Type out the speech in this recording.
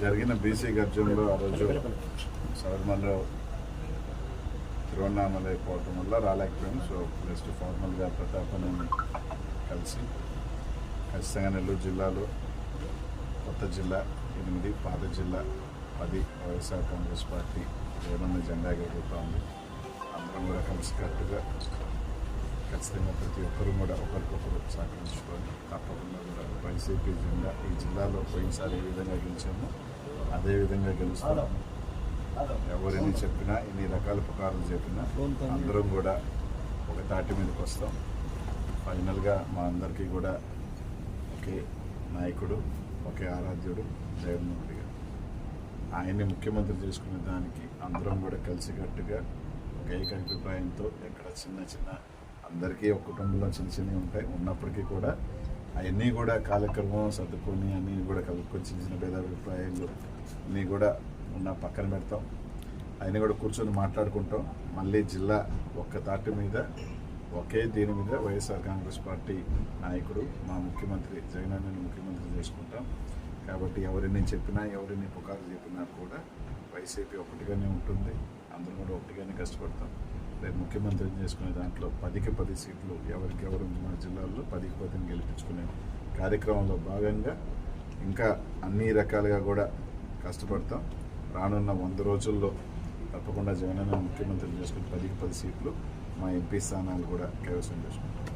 జరిగిన బీసీ గర్జనలో ఆ రోజు శబరిమలలో తిరువన్నామలై అయిపోవటం వల్ల రాలేకపోయాం. సో జస్ట్ ఫార్మల్గా ప్రతాపని కలిసి ఖచ్చితంగా నెల్లూరు జిల్లాలో కొత్త జిల్లా 8, పాత జిల్లా 10 వైఎస్ఆర్ కాంగ్రెస్ పార్టీ ఏమన్నా జెండా ఎగురుతూ ఉంది. అందరం కూడా కలిసికట్టుగా ఖచ్చితంగా ప్రతి ఒక్కరూ కూడా ఒకరికొకరు సహకరించుకొని తప్పకుండా కూడా వైసీపీ జెండా ఈ జిల్లాలో పోయినసారి ఏ విధంగా గెలిచామో అదేవిధంగా గెలుస్తాము. ఎవరిని చెప్పినా ఇన్ని రకాల పుకార్లు చెప్పినా అందరం కూడా ఒక తాటి మీదకి వస్తాం. ఫైనల్గా మా అందరికీ కూడా ఒకే నాయకుడు, ఒకే ఆరాధ్యుడు జగన్మోహన్ రెడ్డి గారు. ఆయన్ని ముఖ్యమంత్రి చేసుకునే దానికి అందరం కూడా కలిసికట్టుగా ఒక ఏకాభిప్రాయంతో ఎక్కడ చిన్న అందరికీ ఒక కుటుంబంలో చిన్నవి ఉంటాయి ఉన్నప్పటికీ కూడా అవన్నీ కూడా కాలక్రమం సర్దుకొని అన్నీ కూడా కలుపుకొని చిన్న భేదాభిప్రాయాలు అన్నీ కూడా ఉన్న పక్కన పెడతాం. అవన్నీ కూడా కూర్చొని మాట్లాడుకుంటాం. మళ్ళీ జిల్లా ఒక్క తాటి మీద ఒకే దీని మీద వైఎస్ఆర్ కాంగ్రెస్ పార్టీ నాయకుడు మా ముఖ్యమంత్రి జగన్ ముఖ్యమంత్రి చేసుకుంటాం. కాబట్టి ఎవరిని చెప్పినా ఎవరిని పుకారు చెప్పినా కూడా వైసీపీ ఒకటిగానే ఉంటుంది. అందరం కూడా ఒకటిగానే కష్టపడతాం. రేపు ముఖ్యమంత్రిని చేసుకునే దాంట్లో 10కి 10 సీట్లు ఎవరికెవరు మన జిల్లాల్లో 10కి 10 గెలిపించుకునే కార్యక్రమంలో భాగంగా ఇంకా అన్ని రకాలుగా కూడా కష్టపడతాం. రానున్న 100 రోజుల్లో తప్పకుండా జగనన్న ముఖ్యమంత్రిని చేసుకుని 10కి 10 సీట్లు మా ఎంపీ స్థానాలు కూడా కైవసం చేసుకుంటాం.